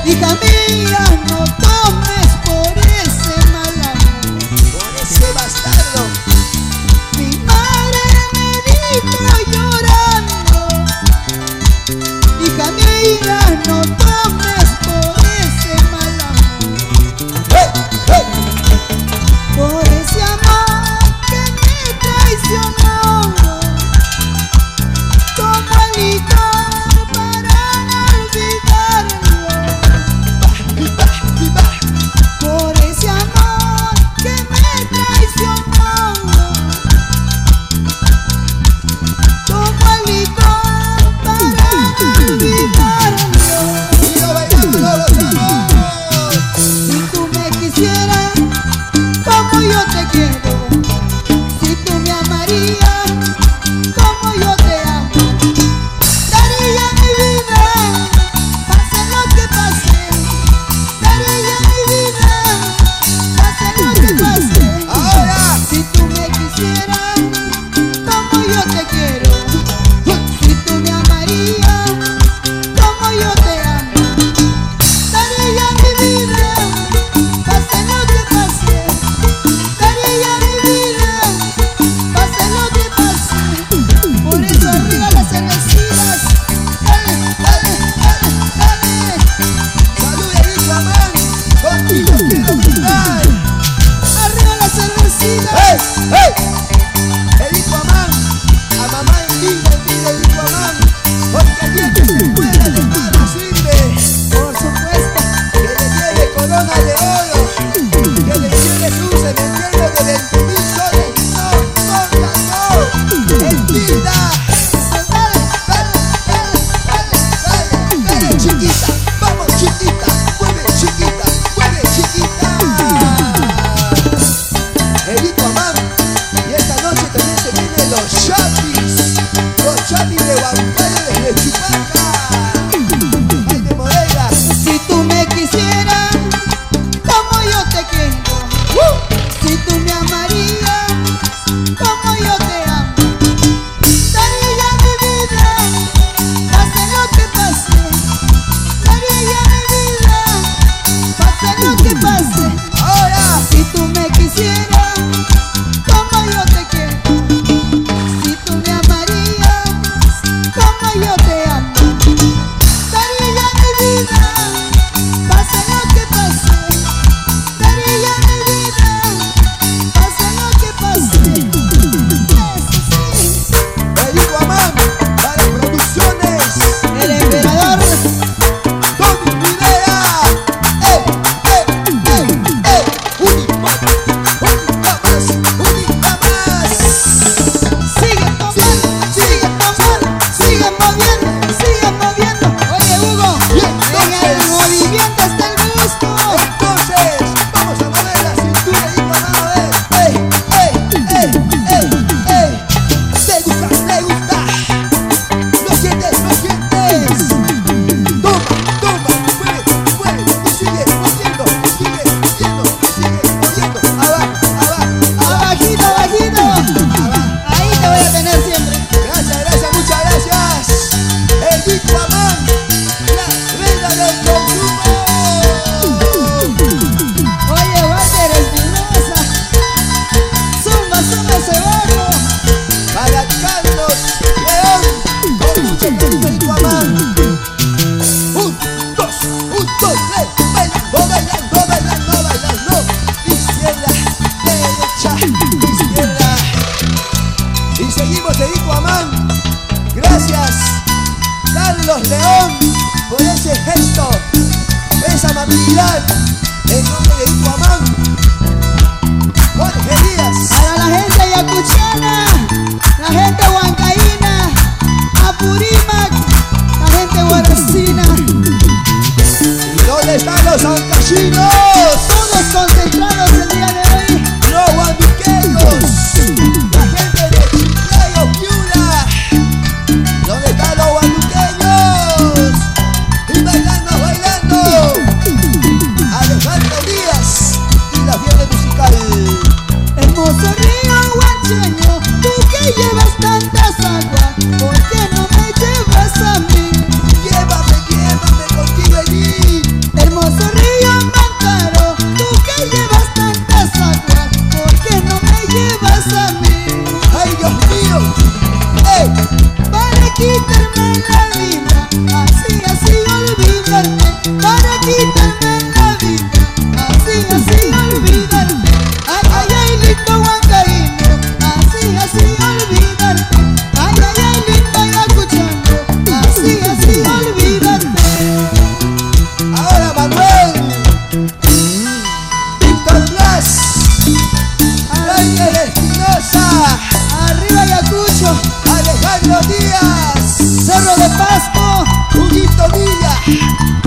Hija mía, no tomes por ese mal amor, por ese bastardo. mi madre me dijo llorando, hija mía, no tomes por ese mal amor, por ese amor que me traicionó, como el licor para olvidarlo, por ese amor que me traicionó, como el licor para olvidarlo. Y lo bailamos, lo gozamos. Si tú me quisieras como yo te quiero, si tú me amarías como yo te amo, daría mi vida, pase lo que pase, daría mi vida, pase lo que pase. Ahora. Si tú me quisieras como yo te quiero, si tú me amarías como yo te amo, daría mi vida, pase lo que pase, daría mi vida, pase lo que pase. Por eso arriba las cervecitas, dale, dale, dale, dale. Salud, Edith Amán. Contigo quiero brindar. Arriba las cervecitas. Edith Amán. A mamá en vida, Edith Amán. Porque el día que se muera de nada sirve. Por supuesto. Que le lleve corona de oro, que le lleve su cementerio de 20.000 soles. No, en vida. Dale, chiquita, vamos chiquita, mueve chiquita, mueve chiquita. Edith Amán, y esta noche también se vienen los chapis de Huancayo desde Chupaca. Ay, de Moreira. Si tú me quisieras como yo te quiero, si tú me amarías como yo te amo, daría mi vida, pase lo que pase, daría mi vida, pase lo que pase. Ahora. Si tú me quisieras como yo te quiero, si tú me amarías como yo te amo, daría mi vida, pase lo que pase, daría mi vida, pase lo que pase. Eso sí, Edith Amán, para producciones, el emperador. Tony Rivera. Única más. Sigue tomando, sigue moviendo, sigue moviendo. Oye Hugo, Bien, en el entonces. movimiento está el gusto. Entonces, vamos a mover la cintura, Edith Amán, a ver. ¿Te gusta? ¿Lo sientes? Toma, mueve, tú sigue moviendo. Abajito, abajito. Ahí te voy a tener siempre. Gracias, muchas gracias. Edith Amán, la reina del consumo. Oye Walter Espinosa, zumba ese barro. Para Carlos León, con mucho cariño, Edith Amán. 1, 2, 3, bailando. Izquierda, derecha, izquierda. Y seguimos, Edith Amán. Gracias, Carlos León, por ese gesto, esa amabilidad. En nombre de Edith Amán, Jorge Díaz. Para la gente yacuchana, la gente huancaína, Apurímac, la gente guaracina, ¿Y dónde están los ancachinos? todos concentrados el día de hoy. Los guanduqueños, la gente de Chiclayo, Piura. ¿Dónde están los guanduqueños? Y bailando. Alejandro Díaz y la fiebre musical. Hermoso río huancheño, tú que llevas tantas aguas, ¿por qué no me llevas a mí? Llévame contigo, Edith. para quitarme la vida. Así, así olvidarte. Ay, ay, ay, lindo huancaíno. Así, así olvidarte. Ay, ay, ay, lindo ayacuchano. Así, así olvidarte. Ahora Manuel, Víctor Blas, Daniel Espinosa, Arriba Ayacucho, Alejandro Díaz, Cerro de Pasco, Huguito Villa,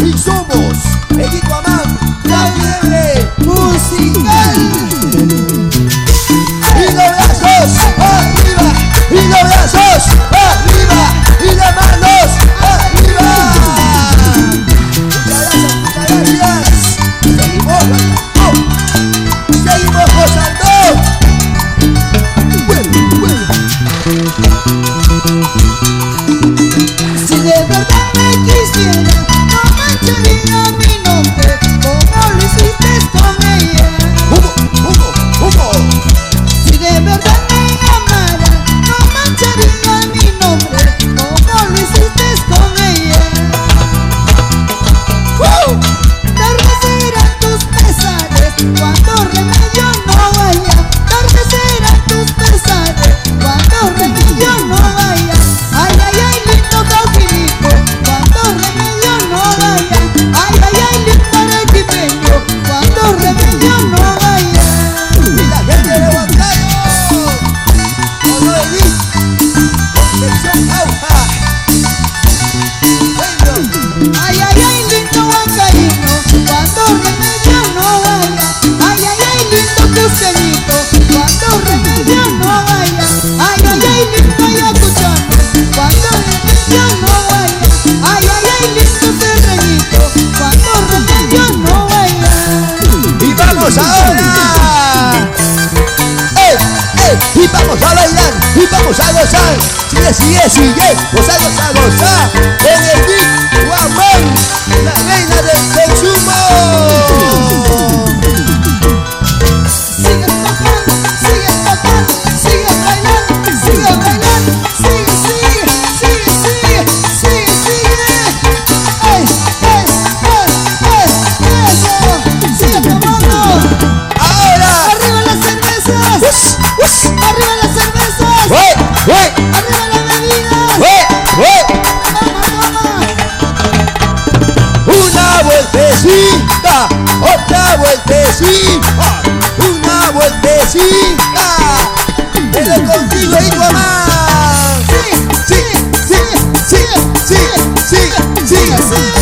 y somos el Iguamán, la fiebre musical. y los brazos arriba, y los brazos arriba, y las manos arriba. Muchas gracias. Seguimos bailando, seguimos gozando. Si de verdad me quisiera, no mancharía mi nombre como lo hiciste con ella. Si de verdad me amara, no mancharía mi nombre como lo hiciste con ella. Tarde serán tus pesares cuando remedio no haya. Tarde serán tus pesares cuando remedio no haya. Ay, ay, ay, lindo cauquilito, cuando remedio no haya. Ay, ay, ay, lindo arequipeño, cuando remedio no haya. Y la gente de Huancayo, Onoelí, Concepción Auja. Bueno, Ay, ay, ay, lindo huancaíno, cuando remedio no haya. Ay, ay, ay, lindo cruceñito, cuando remedio no haya. Ay, ay, ay, lindo ayacuchano, cuando remedio no haya. Ay, ay, ay, lindo terreñito, cuando remedio no haya. y vamos ahora. Y vamos a bailar, y vamos a gozar. Sigue, sigue, sigue, goza, goza. En el Big Guamán, la reina del consumo. Sigue tocando, sigue bailando, sigue bailando, sigue, sigue, sigue, sigue, sigue, sigue. ¡Ey, ey, eso! ¡Sigue tomando! Ahora. ¡Arriba las cervezas! ¡Arriba las cervezas! ¡Arriba las bebidas! ¡Toma, toma! Una vueltecita, otra vueltecita, una vueltecita. Pero contigo y tu mamá. Sí, Sí, sí, sí, sí, sí, sí. sí.